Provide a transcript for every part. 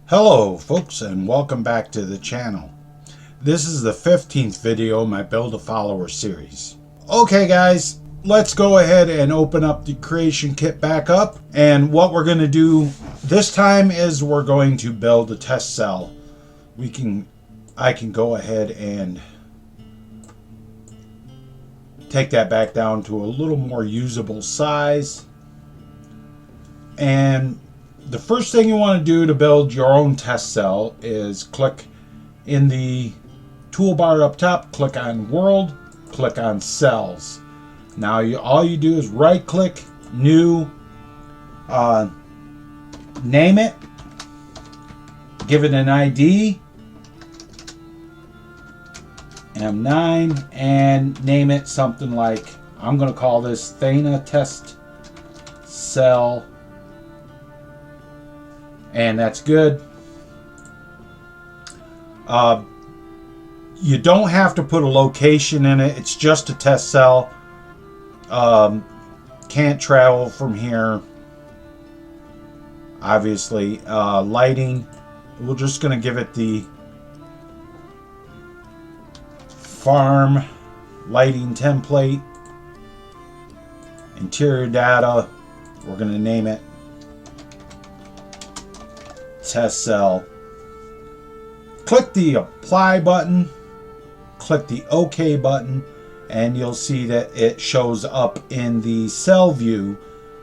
Hello folks, and welcome back to the channel. This is the 15th video in my Build a Follower series. Okay guys, let's go ahead and open up the creation kit back up, and what we're going to do this time is we're going to build a test cell. I can go ahead and take that back down to a little more usable size. And the first thing you want to do to build your own test cell is click in the toolbar up top, click on World, click on Cells. Now all you do is right click, New, name it, give it an ID, M9, and name it something like, I'm going to call this Thana Test Cell. And that's good. You don't have to put a location in it. It's just a test cell. Can't travel from here. Obviously, lighting. We're just going to give it the farm lighting template. Interior data. We're going to name it test cell. Click the apply button, click the OK button, and you'll see that it shows up in the cell view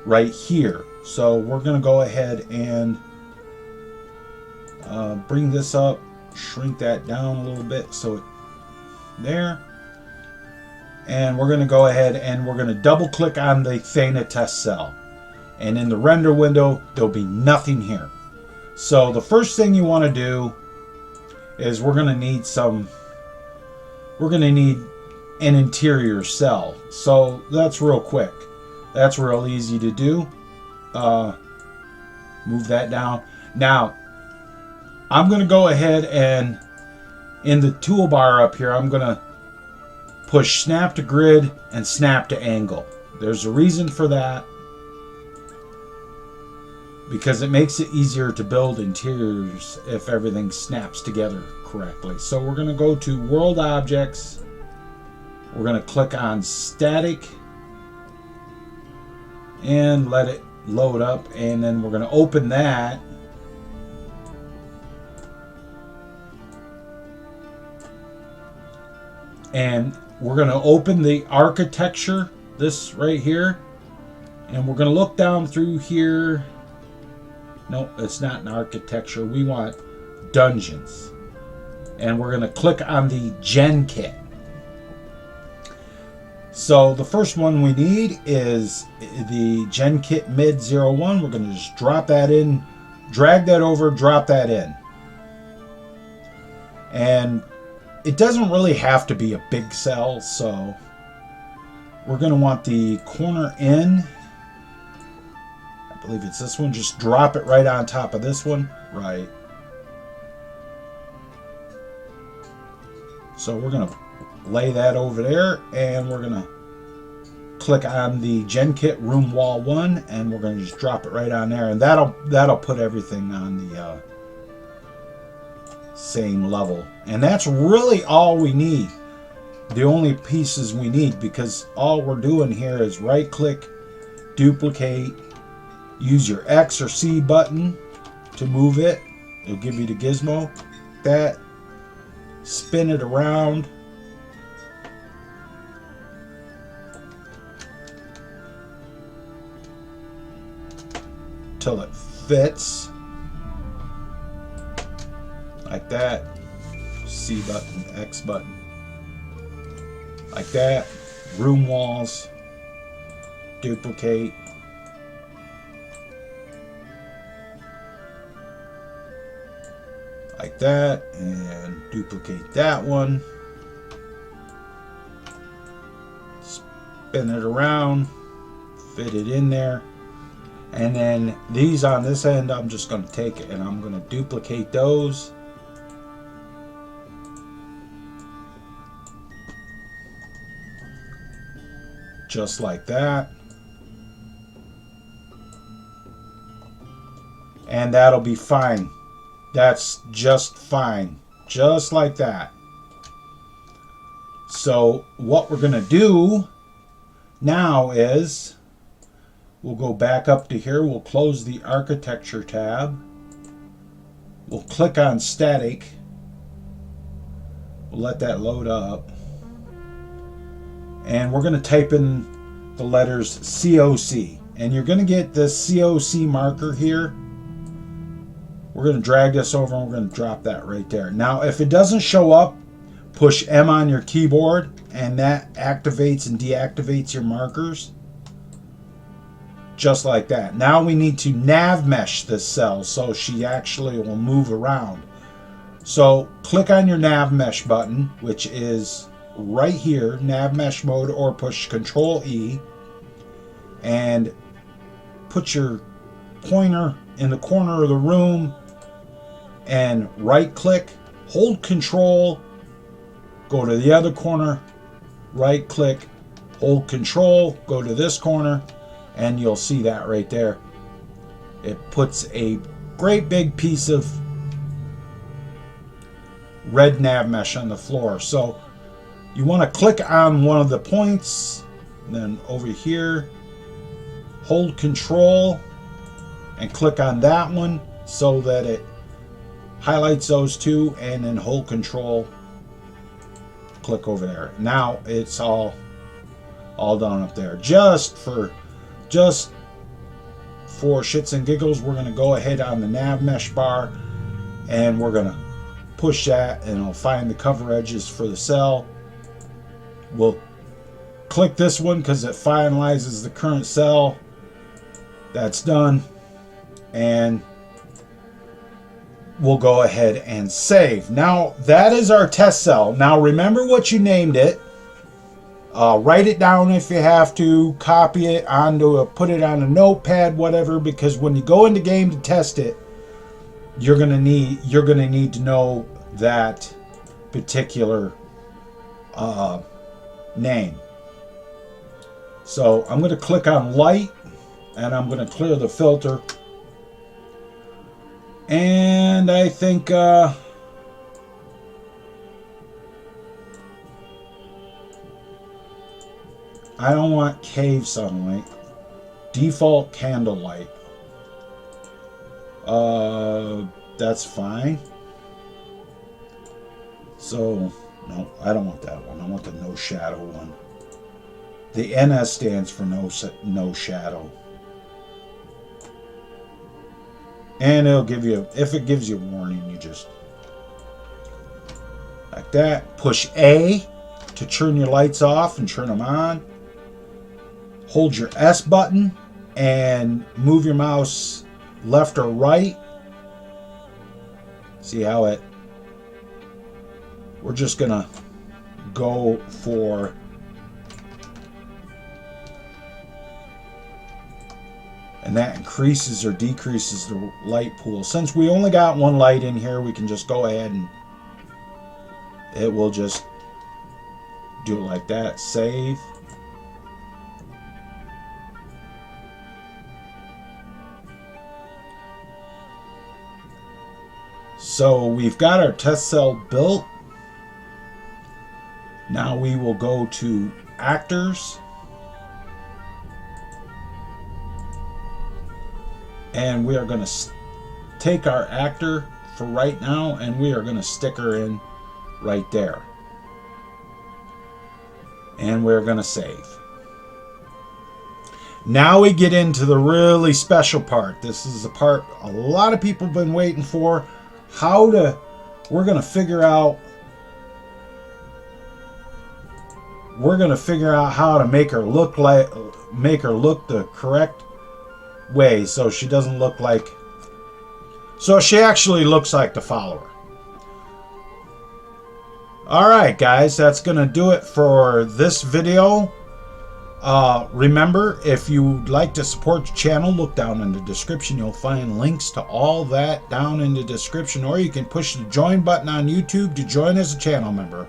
right here. So we're going to go ahead and bring this up, shrink that down a little bit so it there, and we're going to go ahead and we're going to double click on the Thana test cell, and in the render window there'll be nothing here. So the first thing you want to do is we're going to need an interior cell. So that's real quick. That's real easy to do. Move that down. Now, I'm going to go ahead and in the toolbar up here, I'm going to push snap to grid and snap to angle. There's a reason for that, because it makes it easier to build interiors if everything snaps together correctly. So we're going to go to World Objects. We're going to click on Static and let it load up, and then we're going to open that. And we're going to open the architecture, this right here, and we're going to look down through here. No, it's not an architecture. We want dungeons. And we're going to click on the Gen Kit. So the first one we need is the Gen Kit Mid 01. We're going to just drop that in, drag that over, drop that in. And it doesn't really have to be a big cell, so we're going to want the corner in. I believe it's this one. Just drop it right on top of this one. Right. So we're going to lay that over there, and we're going to click on the Gen Kit Room Wall 1, and we're going to just drop it right on there, and that'll put everything on the same level. And that's really all we need. The only pieces we need, because all we're doing here is right click, duplicate, use your X or C button to move it. It'll give you the gizmo. That. Spin it around. Till it fits. Like that. C button, X button. Like that. Room walls. Duplicate. Like that, and duplicate that one, spin it around, fit it in there, and then these on this end I'm just going to take it and I'm going to duplicate those, just like that, and that'll be fine. That's just fine. Just like that. So what we're going to do now is we'll go back up to here. We'll close the architecture tab. We'll click on static. We'll let that load up. And we're going to type in the letters COC. And you're going to get this COC marker here. We're going to drag this over and we're going to drop that right there. Now, if it doesn't show up, push M on your keyboard and that activates and deactivates your markers. Just like that. Now we need to nav mesh this cell so she actually will move around. So click on your nav mesh button, which is right here, nav mesh mode, or push Control E and put your pointer in the corner of the room and right click, hold Control, go to the other corner, right click, hold Control, go to this corner, and you'll see that right there. It puts a great big piece of red nav mesh on the floor. So you want to click on one of the points, then over here, hold Control and click on that one so that it highlights those two, and then hold Control, click over there. Now it's all done up there. Just for shits and giggles, we're going to go ahead on the nav mesh bar and we're going to push that, and it'll find the cover edges for the cell. We'll click this one because it finalizes the current cell. That's done, and we'll go ahead and save. Now that is our test cell. Now remember what you named it. Write it down if you have to. Copy it onto put it on a notepad, whatever, because when you go into game to test it, you're gonna need to know that particular name. So I'm going to click on light and I'm going to clear the filter. And I think I don't want cave sunlight. Default candlelight. That's fine. So, no, I don't want that one. I want the no shadow one. The NS stands for no shadow. And it'll give you, if it gives you a warning, you just, like that. Push A to turn your lights off and turn them on. Hold your S button and move your mouse left or right. See how it, we're just gonna go for and that increases or decreases the light pool. Since we only got one light in here, we can just go ahead and it will just do it like that. Save. So we've got our test cell built. Now we will go to actors. And we are going to take our actor for right now and we are going to stick her in right there. And we're going to save. Now we get into the really special part. This is the part a lot of people have been waiting for. We're going to figure out how to make her look the correct way so she doesn't look like, so she actually looks like the follower. Alright guys, that's gonna do it for this video. Remember, if you'd like to support the channel, look down in the description. You'll find links to all that down in the description, or you can push the join button on YouTube to join as a channel member.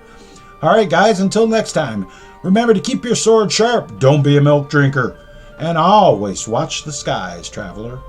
Alright guys, until next time, remember to keep your sword sharp, don't be a milk drinker, and always watch the skies, traveler.